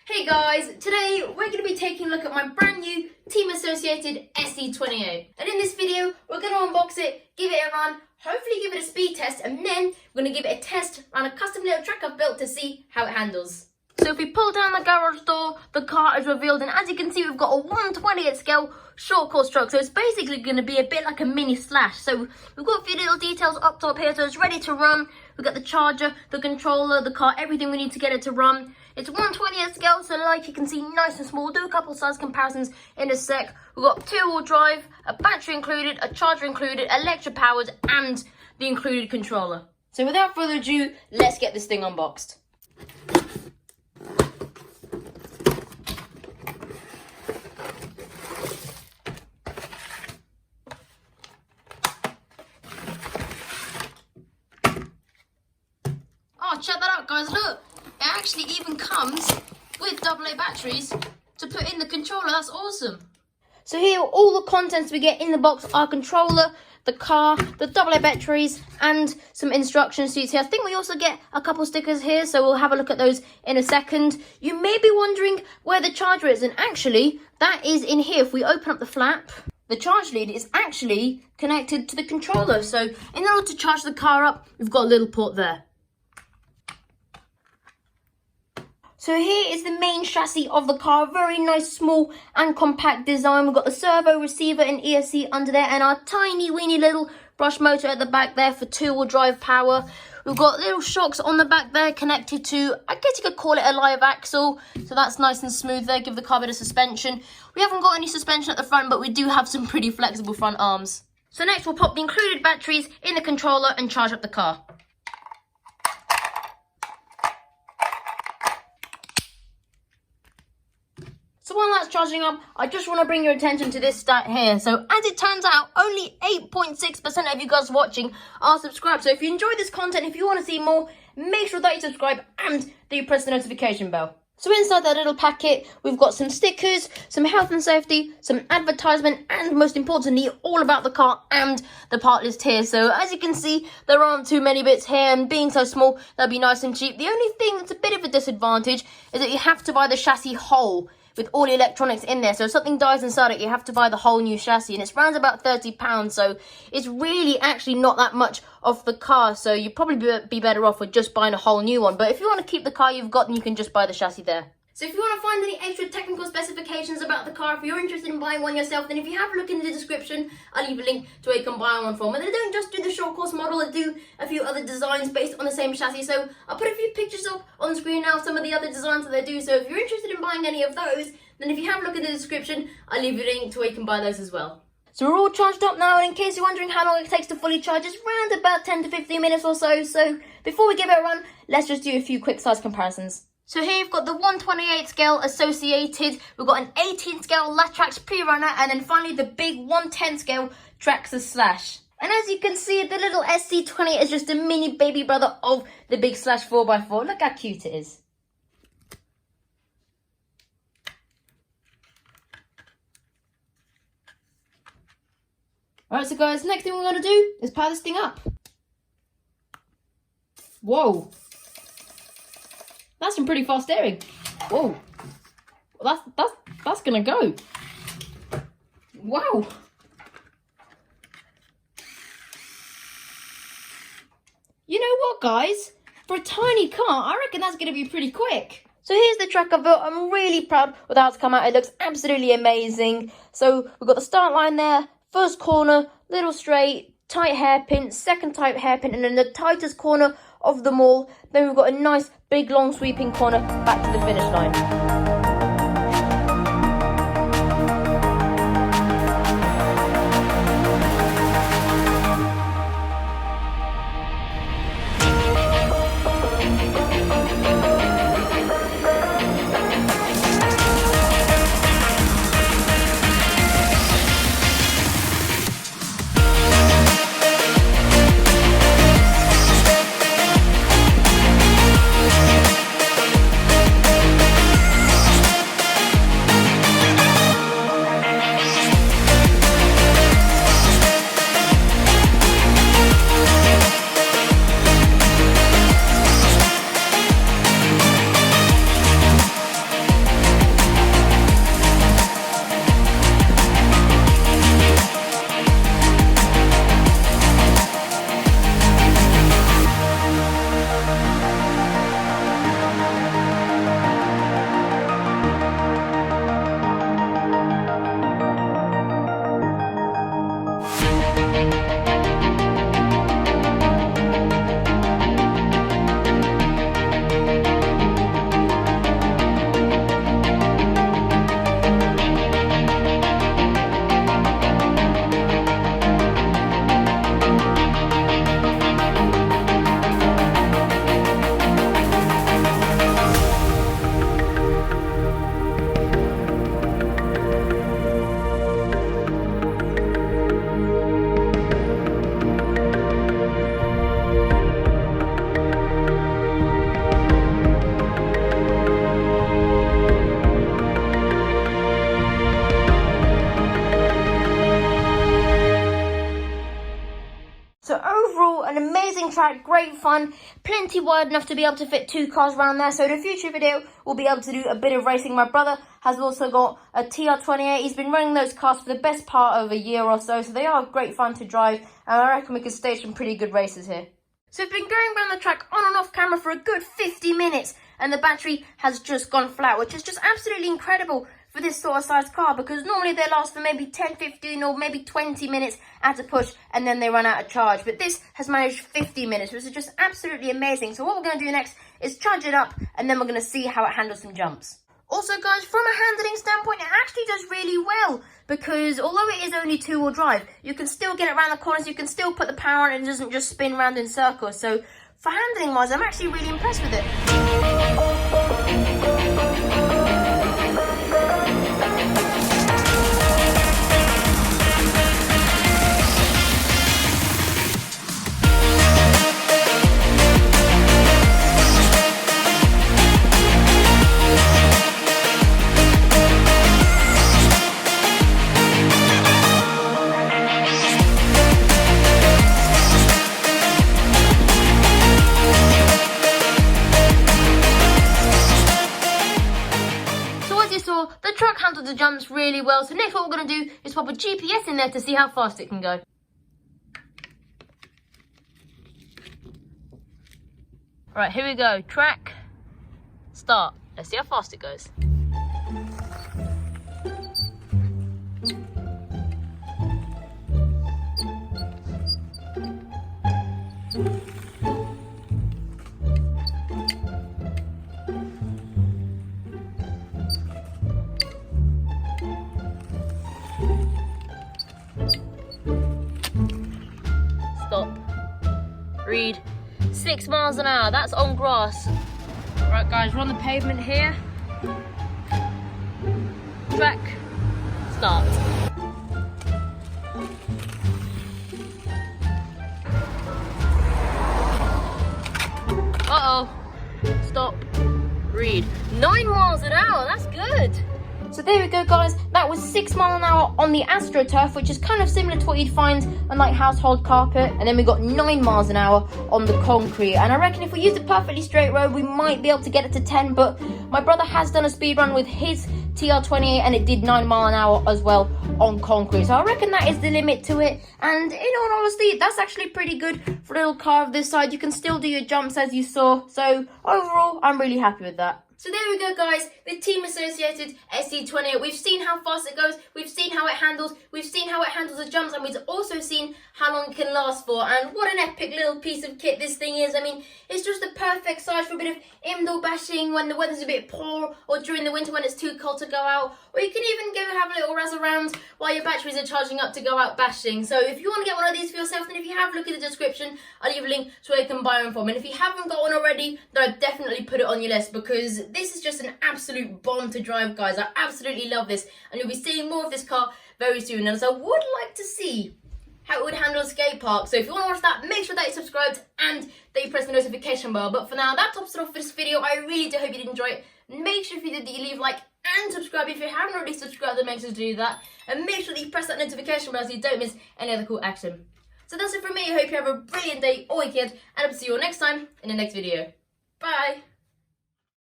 Hey guys, today we're going to be taking a look at my brand new team associated SC28. And in this video, we're going to unbox it, give it a run, hopefully give it a speed test, and then we're going to give it a test on a custom little track I've built to see how it handles. So if we pull down the garage door, the car is revealed, and as you can see, we've got a 1/20th scale short course truck. So it's basically going to be a bit like a mini Slash. So we've got a few little details up top here, so it's ready to run. We've got the charger, the controller, the car, everything we need to get it to run. It's 1/20th scale, so like you can see, nice and small. We'll do a couple size comparisons in a sec. We've got 2-wheel drive, a battery included, a charger included, electric powered, and the included controller. So without further ado, let's get this thing unboxed. Oh, check that out, guys, look. It actually even comes with AA batteries to put in the controller. That's awesome. So here, all the contents we get in the box are controller, the car, the AA batteries, and some instruction sheets here. I think we also get a couple stickers here, so we'll have a look at those in a second. You may be wondering where the charger is, and actually, that is in here. If we open up the flap, the charge lead is actually connected to the controller. So in order to charge the car up, we've got a little port there. So here is the main chassis of the car, very nice, small and compact design. We've got the servo, receiver and ESC under there, and our tiny weeny little brush motor at the back there for 2-wheel drive power. We've got little shocks on the back there connected to, I guess you could call it a live axle. So that's nice and smooth there, give the car a bit of suspension. We haven't got any suspension at the front, but we do have some pretty flexible front arms. So next we'll pop the included batteries in the controller and charge up the car. So while that's charging up, I just want to bring your attention to this stat here. So as it turns out, only 8.6% of you guys watching are subscribed. So if you enjoy this content, if you want to see more, make sure that you subscribe and that you press the notification bell. So inside that little packet, we've got some stickers, some health and safety, some advertisement, and most importantly, all about the car and the part list here. So as you can see, there aren't too many bits here, and being so small, that'd be nice and cheap. The only thing that's a bit of a disadvantage is that you have to buy the chassis whole, with all the electronics in there. So if something dies inside it, you have to buy the whole new chassis, and it's around about £30. So it's really actually not that much off the car. So you'd probably be better off with just buying a whole new one. But if you want to keep the car you've got, then you can just buy the chassis there. So if you want to find any extra technical specifications about the car, if you're interested in buying one yourself, then if you have a look in the description, I'll leave a link to where you can buy one from. And they don't just do the short course model, they do a few other designs based on the same chassis. So I'll put a few pictures up on the screen now, some of the other designs that they do. So if you're interested in buying any of those, then if you have a look in the description, I'll leave a link to where you can buy those as well. So we're all charged up now, and in case you're wondering how long it takes to fully charge, it's around about 10 to 15 minutes or so. So before we give it a run, let's just do a few quick size comparisons. So here you've got the 1/28 scale associated, we've got an 18 scale Latrax pre-runner, and then finally the big 1/10 scale Traxxas Slash. And as you can see, the little SC28 is just a mini baby brother of the big Slash 4x4. Look how cute it is. Alright, so guys, next thing we're going to do is power this thing up. Whoa. That's some pretty fast steering. Whoa. That's going to go. Wow. You know what, guys? For a tiny car, I reckon that's going to be pretty quick. So here's the track I built. I'm really proud with how it's come out. It looks absolutely amazing. So we've got the start line there. First corner, little straight, tight hairpin, second tight hairpin, and then the tightest corner of them all. Then we've got a nice, big, long sweeping corner back to the finish line. great fun, plenty wide enough to be able to fit 2 cars around there. So in a future video, we'll be able to do a bit of racing. My brother has also got a TR28. He's been running those cars for the best part of a year or so. So they are great fun to drive. And I reckon we can stage some pretty good races here. So we've been going around the track on and off camera for a good 50 minutes. And the battery has just gone flat, which is just absolutely incredible for this sort of size car, because normally they last for maybe 10, 15 or maybe 20 minutes at a push and then they run out of charge. But this has managed 50 minutes, which is just absolutely amazing. So what we're going to do next is charge it up and then we're going to see how it handles some jumps. Also guys, from a handling standpoint, it actually does really well, because although it is only 2-wheel drive, you can still get it around the corners, you can still put the power on it, and it doesn't just spin around in circles. So for handling wise, I'm actually really impressed with it. The truck handled the jumps really well, so next what we're going to do is pop a GPS in there to see how fast it can go. Right, here we go. Track, start. Let's see how fast it goes. Stop. Read 6 miles an hour. That's on grass. Right guys, we're on the pavement here. Track, start. Uh-oh. Stop. Read 9 miles an hour. That's good. So there we go guys, that was 6 miles an hour on the AstroTurf, which is kind of similar to what you'd find on like household carpet, and then we got 9 miles an hour on the concrete. And I reckon if we used a perfectly straight road, we might be able to get it to 10, but my brother has done a speed run with his TR28 and it did 9 miles an hour as well on concrete. So I reckon that is the limit to it, and in all honesty, that's actually pretty good for a little car of this side. You can still do your jumps as you saw, so overall, I'm really happy with that. So there we go guys, the team associated SC28. We've seen how fast it goes, we've seen how it handles, we've seen how it handles the jumps, and we've also seen how long it can last for. And what an epic little piece of kit this thing is. I mean, it's just the perfect size for a bit of indoor bashing when the weather's a bit poor, or during the winter when it's too cold to go out, or you can even go have a little razz around while your batteries are charging up to go out bashing. So if you want to get one of these for yourself, then if you have, look in the description, I'll leave a link to where you can buy one from. And if you haven't got one already, then I'd definitely put it on your list, because this is just an absolute bomb to drive guys. I absolutely love this, and you'll be seeing more of this car very soon. And so I would like to see how it would handle a skate park. So if you want to watch that, make sure that you're subscribed and that you press the notification bell. But for now, that tops it off for this video. I really do hope you did enjoy it. Make sure if you did that you leave a like and subscribe. If you haven't already subscribed, then make sure to do that. And make sure that you press that notification bell so you don't miss any other cool action. So that's it from me. I hope you have a brilliant day or weekend, and I'll see you all next time in the next video. Bye!